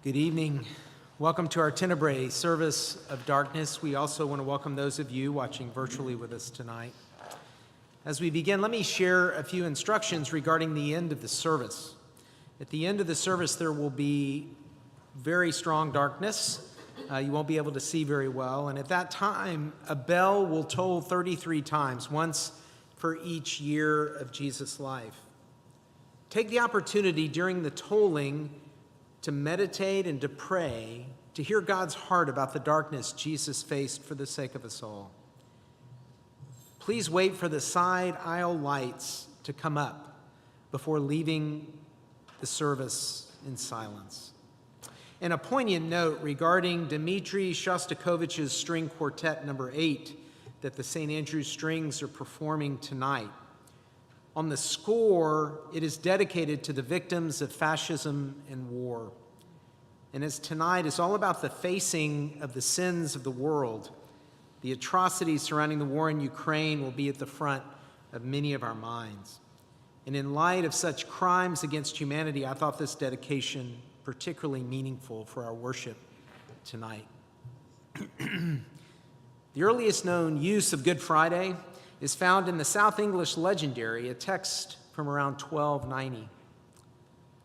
Good evening. Welcome to our Tenebrae service of darkness. We also want to welcome those of you watching virtually with us tonight. As we begin, let me share a few instructions regarding the end of the service. At the end of the service, there will be very strong darkness. You won't be able to see very well. And at that time, a bell will toll 33 times, once for each year of Jesus' life. Take the opportunity during the tolling to meditate and to pray, to hear God's heart about the darkness Jesus faced for the sake of us all. Please wait for the side aisle lights to come up before leaving the service in silence. And a poignant note regarding Dmitri Shostakovich's string quartet number 8 that the St. Andrew's Strings are performing tonight. On the score, it is dedicated to the victims of fascism and war. And as tonight is all about the facing of the sins of the world, the atrocities surrounding the war in Ukraine will be at the front of many of our minds. And in light of such crimes against humanity, I thought this dedication particularly meaningful for our worship tonight. The earliest known use of Good Friday is found in the South English Legendary, a text from around 1290.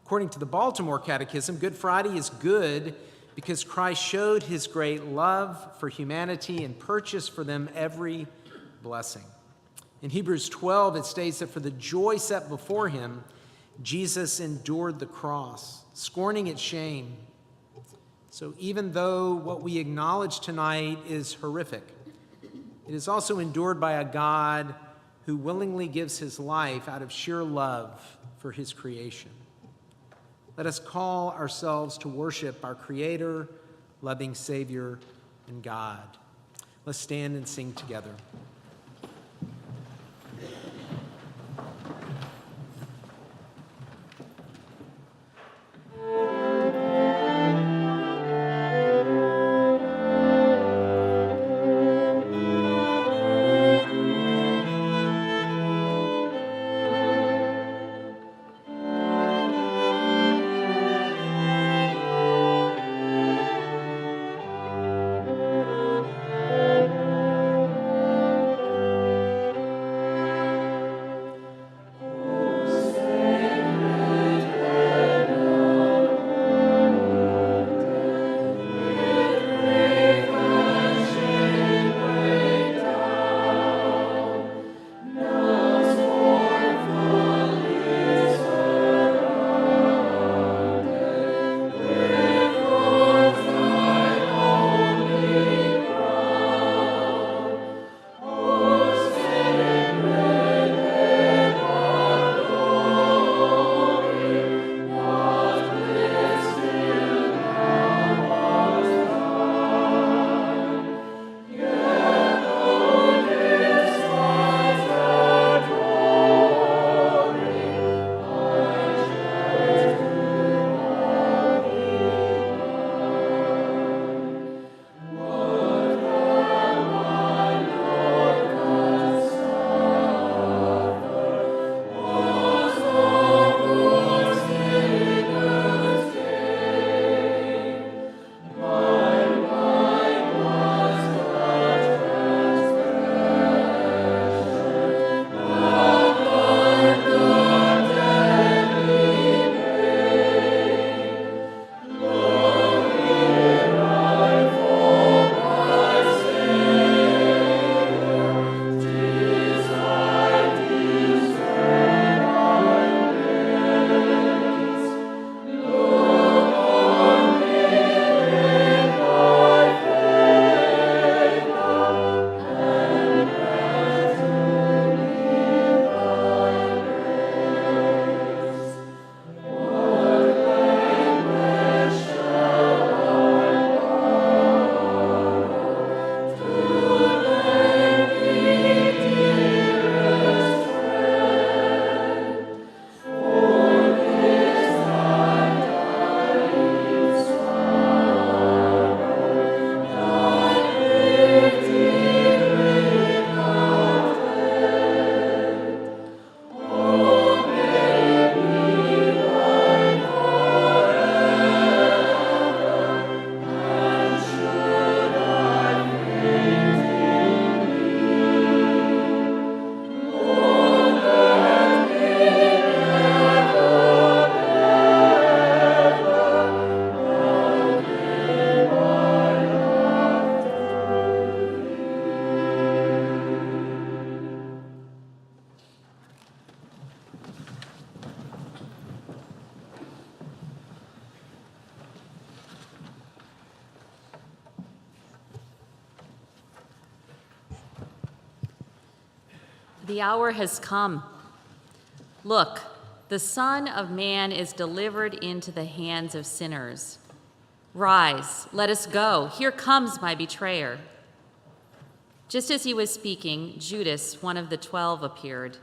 According to the Baltimore Catechism, Good Friday is good because Christ showed his great love for humanity and purchased for them every blessing. In Hebrews 12, it states that for the joy set before him, Jesus endured the cross, scorning its shame. So even though what we acknowledge tonight is horrific, it is also endured by a God who willingly gives his life out of sheer love for his creation. Let us call ourselves to worship our Creator, loving Savior, and God. Let's stand and sing together. The hour has come. Look, the Son of Man is delivered into the hands of sinners. Rise, let us go. Here comes my betrayer. Just as he was speaking, Judas, one of the 12, appeared.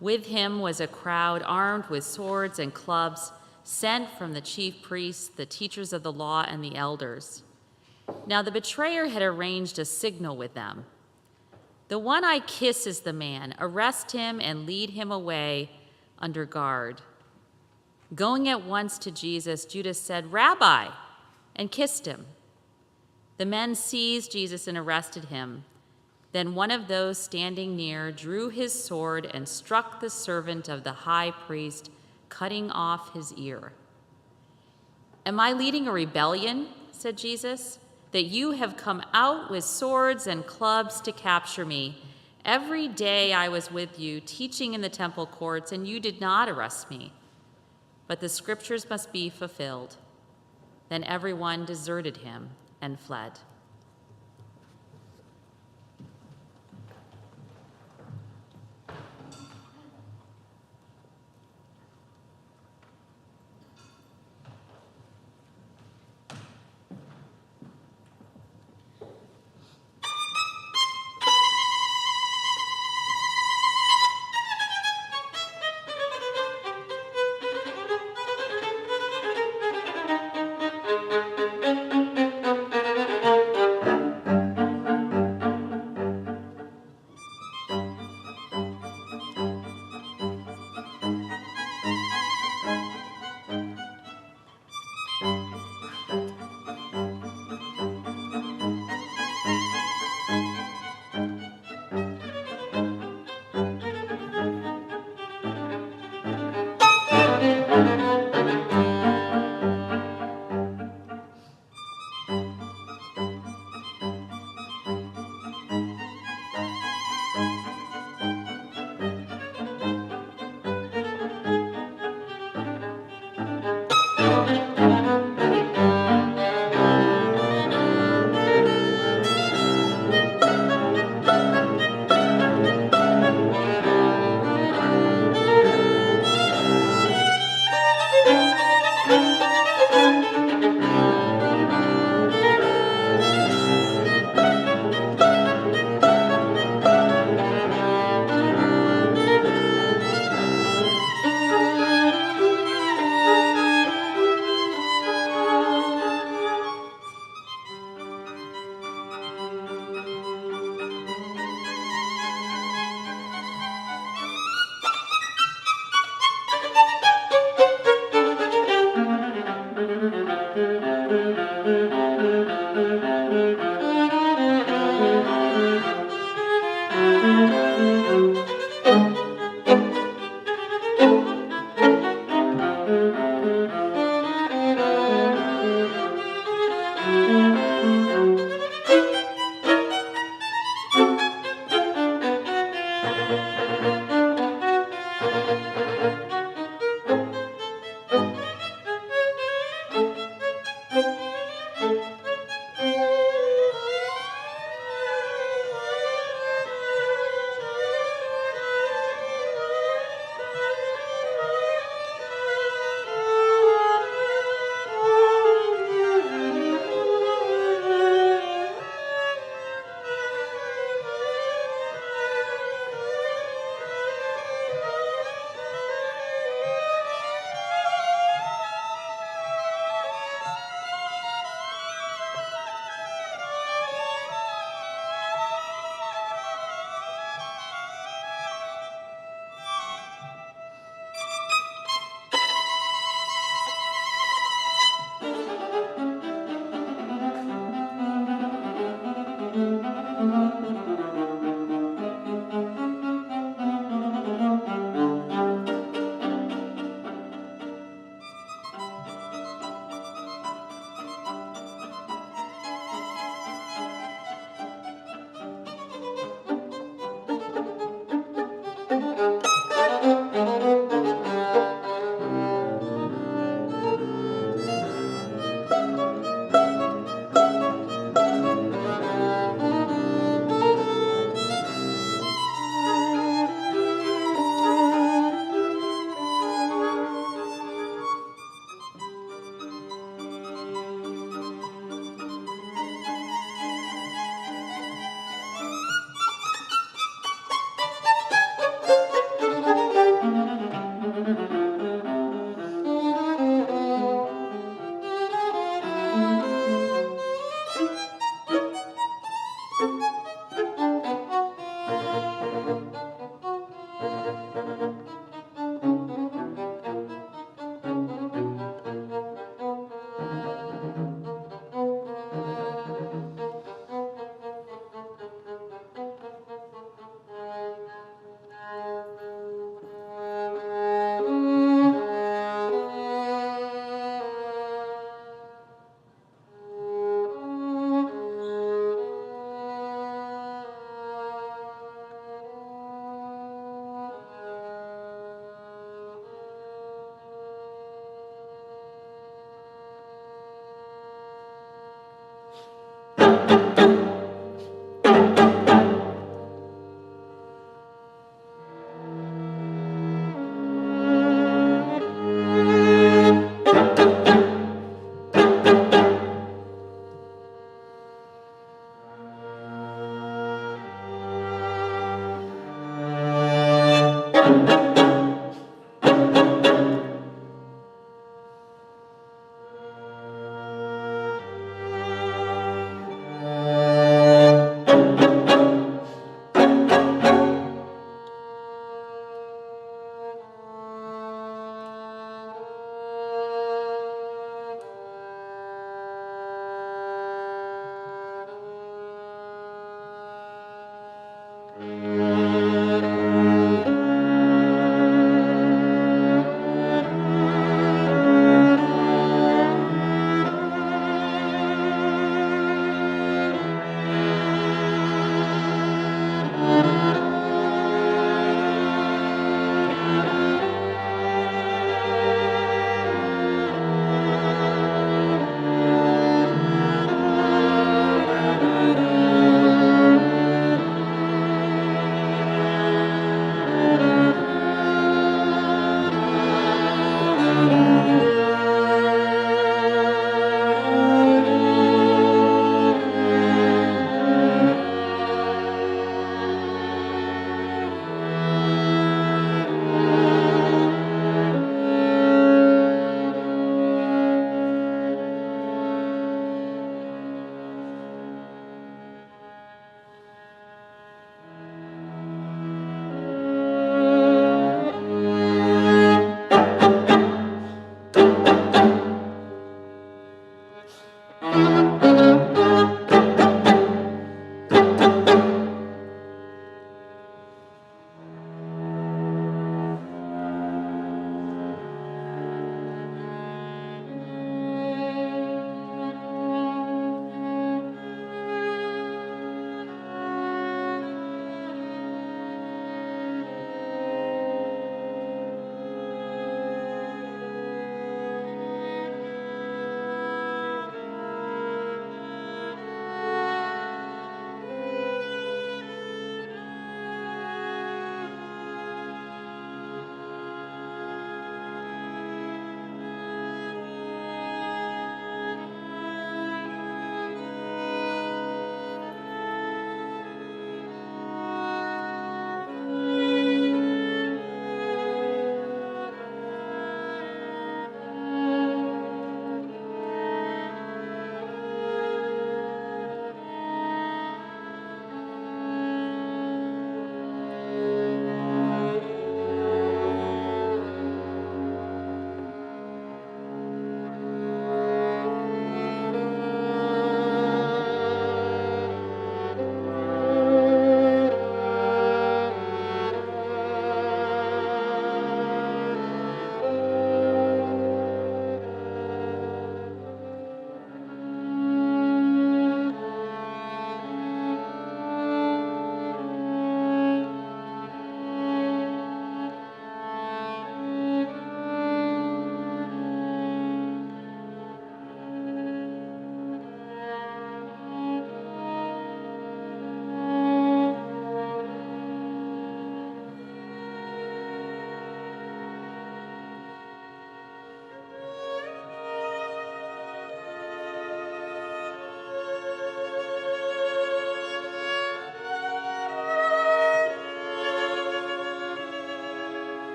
With him was a crowd armed with swords and clubs, sent from the chief priests, the teachers of the law, and the elders. Now the betrayer had arranged a signal with them. "The one I kiss is the man. Arrest him and lead him away under guard." Going at once to Jesus, Judas said, "Rabbi," and kissed him. The men seized Jesus and arrested him. Then one of those standing near drew his sword and struck the servant of the high priest, cutting off his ear. "Am I leading a rebellion," said Jesus, "that you have come out with swords and clubs to capture me, Every day I was with you, teaching in the temple courts, and you did not arrest me. But the scriptures must be fulfilled." Then everyone deserted him and fled.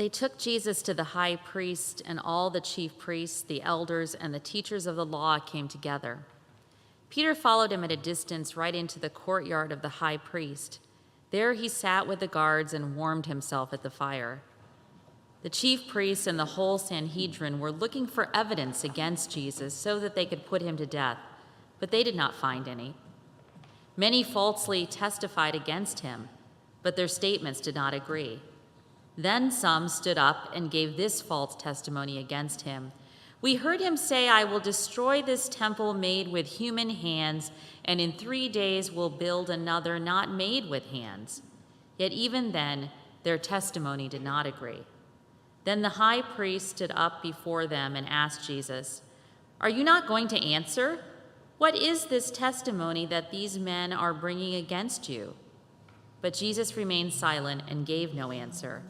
They took Jesus to the high priest, and all the chief priests, the elders, and the teachers of the law came together. Peter followed him at a distance right into the courtyard of the high priest. There he sat with the guards and warmed himself at the fire. The chief priests and the whole Sanhedrin were looking for evidence against Jesus so that they could put him to death, but they did not find any. Many falsely testified against him, but their statements did not agree. Then some stood up and gave this false testimony against him. We heard him say, "I will destroy this temple made with human hands, and in 3 days will build another not made with hands." Yet even then, their testimony did not agree. Then the high priest stood up before them and asked Jesus, "Are you not going to answer? What is this testimony that these men are bringing against you?" But Jesus remained silent and gave no answer.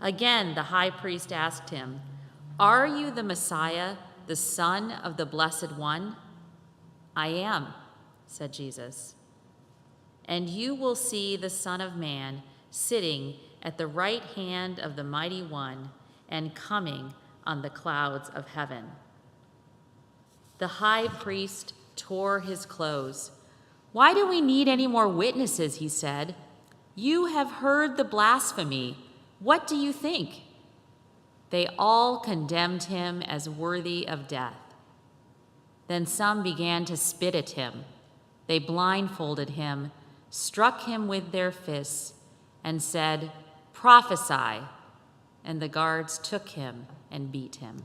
Again, the high priest asked him, "Are you the Messiah, the Son of the Blessed One?" "I am," said Jesus. "And you will see the Son of Man sitting at the right hand of the Mighty One and coming on the clouds of heaven." The high priest tore his clothes. "Why do we need any more witnesses?" he said. "You have heard the blasphemy. What do you think?" They all condemned him as worthy of death. Then some began to spit at him. They blindfolded him, struck him with their fists, and said, "Prophesy." And the guards took him and beat him.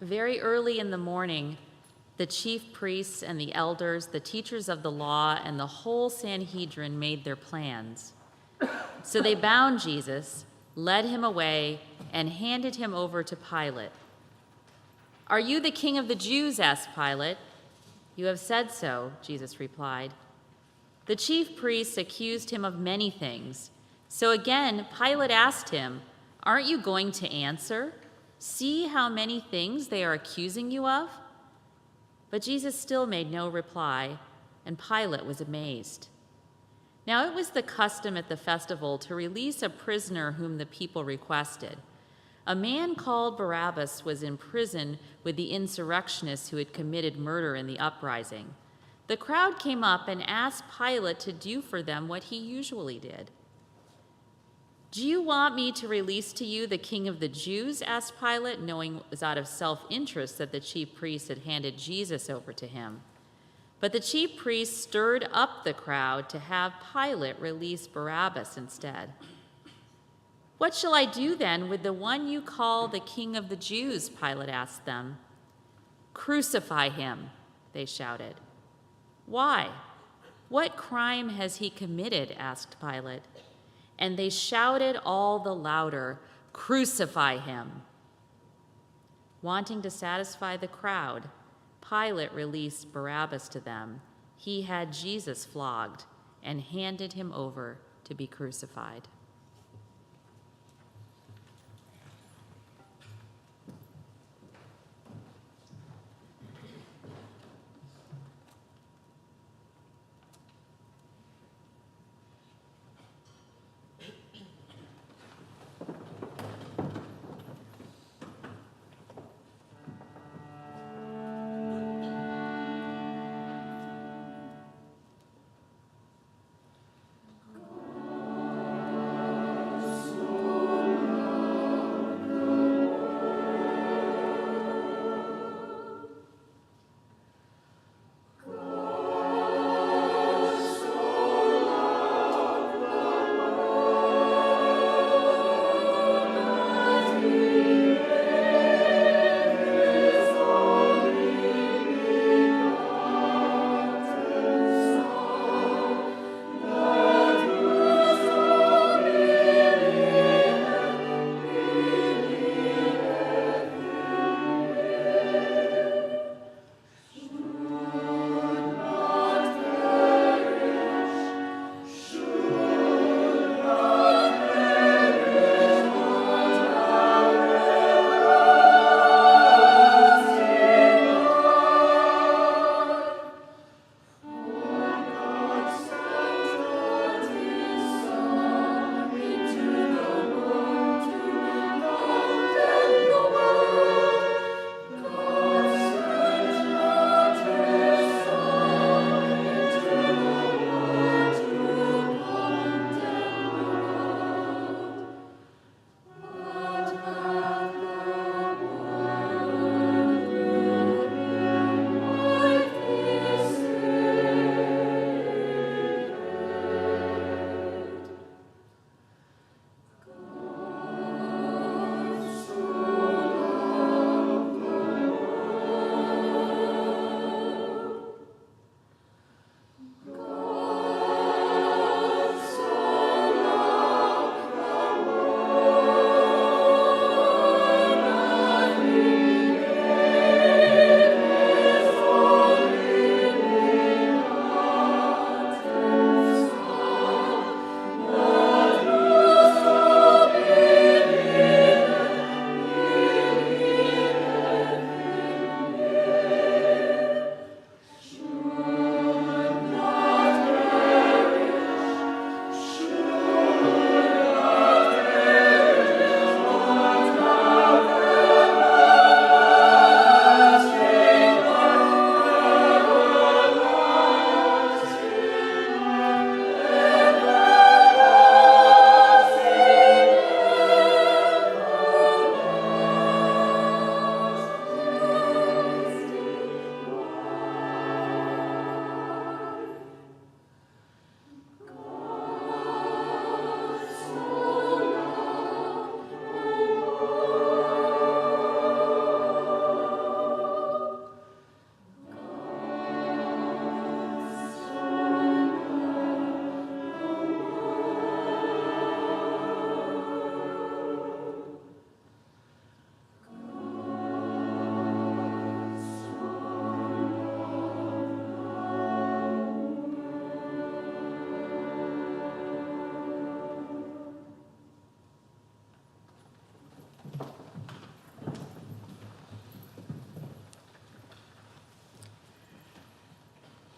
Very early in the morning, the chief priests and the elders, the teachers of the law, and the whole Sanhedrin made their plans. So they bound Jesus, led him away, and handed him over to Pilate. "Are you the king of the Jews?" asked Pilate. "You have said so," Jesus replied. The chief priests accused him of many things. So again, Pilate asked him, "Aren't you going to answer? See how many things they are accusing you of?" But Jesus still made no reply, and Pilate was amazed. Now it was the custom at the festival to release a prisoner whom the people requested. A man called Barabbas was in prison with the insurrectionists who had committed murder in the uprising. The crowd came up and asked Pilate to do for them what he usually did. "Do you want me to release to you the king of the Jews?" asked Pilate, knowing it was out of self-interest that the chief priests had handed Jesus over to him. But the chief priests stirred up the crowd to have Pilate release Barabbas instead. "What shall I do then with the one you call the king of the Jews?" Pilate asked them. "Crucify him," they shouted. "Why? What crime has he committed?" asked Pilate. And they shouted all the louder, "Crucify him." Wanting to satisfy the crowd, Pilate released Barabbas to them. He had Jesus flogged and handed him over to be crucified.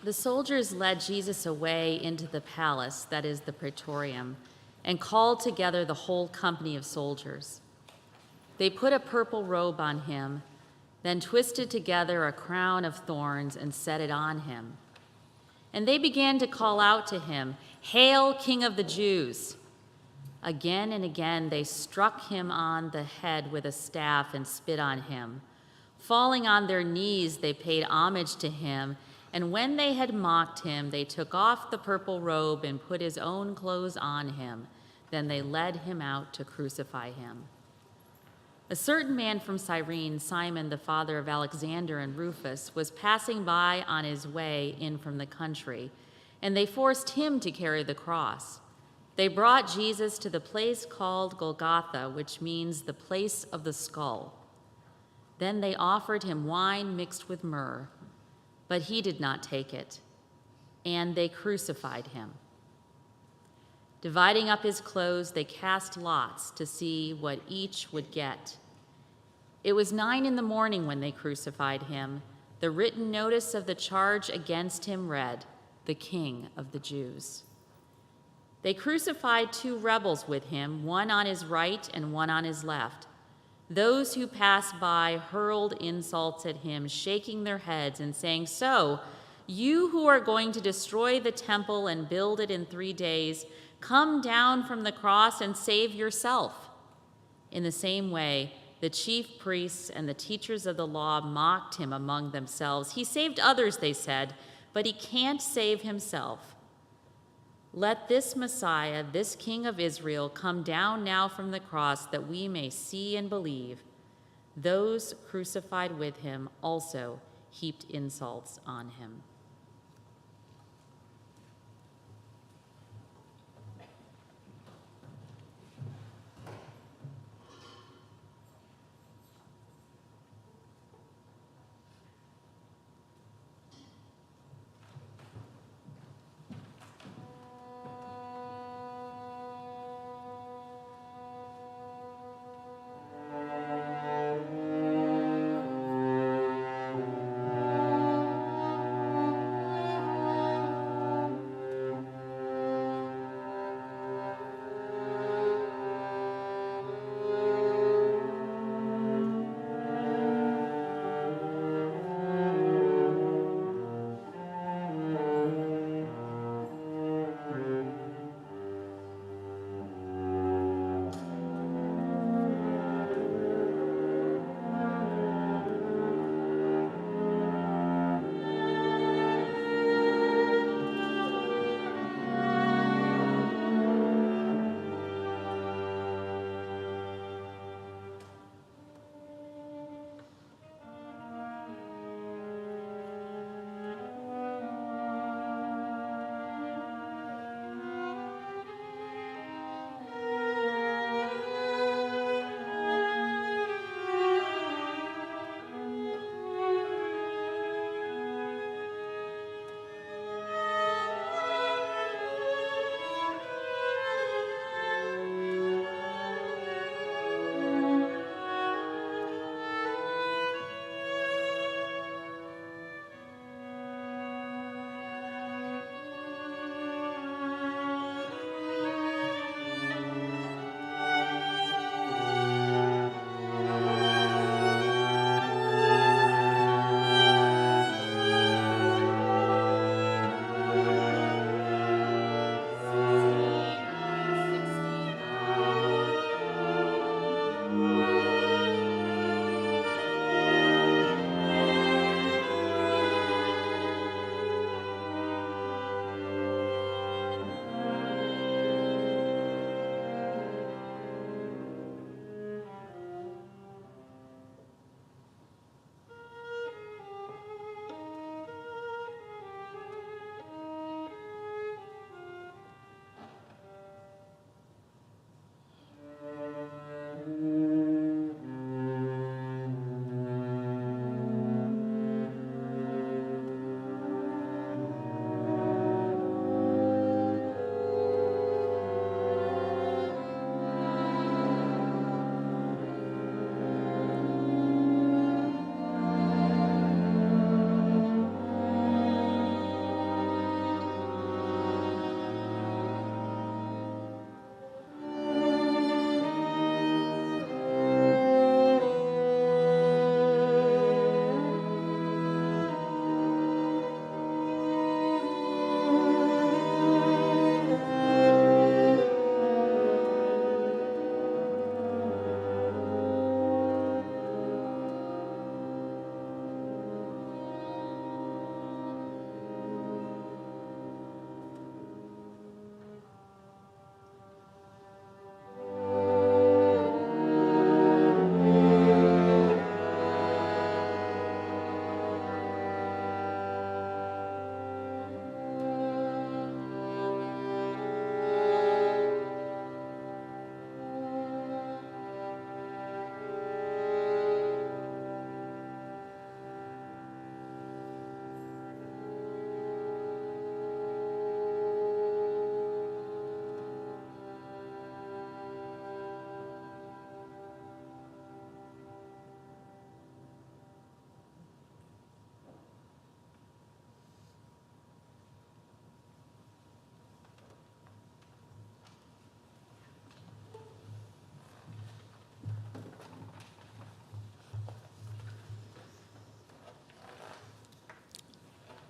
The soldiers led Jesus away into the palace, that is the praetorium, and called together the whole company of soldiers. They put a purple robe on him, then twisted together a crown of thorns and set it on him. And they began to call out to him, "Hail, King of the Jews!" Again and again they struck him on the head with a staff and spit on him. Falling on their knees, they paid homage to him, and when they had mocked him, they took off the purple robe and put his own clothes on him. Then they led him out to crucify him. A certain man from Cyrene, Simon, the father of Alexander and Rufus, was passing by on his way in from the country, and they forced him to carry the cross. They brought Jesus to the place called Golgotha, which means the place of the skull. Then they offered him wine mixed with myrrh, but he did not take it, and they crucified him. Dividing up his clothes, they cast lots to see what each would get. It was 9 a.m. when they crucified him. The written notice of the charge against him read, "The King of the Jews." They crucified 2 rebels with him, one on his right and one on his left. Those who passed by hurled insults at him, shaking their heads and saying, "So, you who are going to destroy the temple and build it in 3 days, come down from the cross and save yourself." In the same way, the chief priests and the teachers of the law mocked him among themselves. "He saved others," they said, "but he can't save himself. Let this Messiah, this King of Israel, come down now from the cross that we may see and believe." Those crucified with him also heaped insults on him.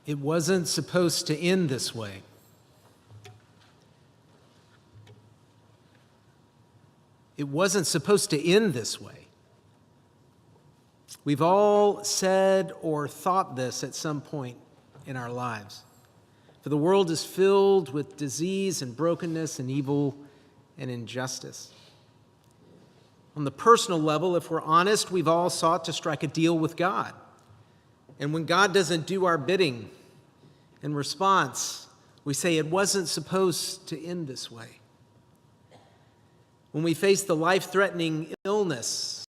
It wasn't supposed to end this way. It wasn't supposed to end this way. We've all said or thought this at some point in our lives. For the world is filled with disease and brokenness and evil and injustice. On the personal level, if we're honest, we've all sought to strike a deal with God. And when God doesn't do our bidding, in response, we say it wasn't supposed to end this way. When we face the life-threatening illness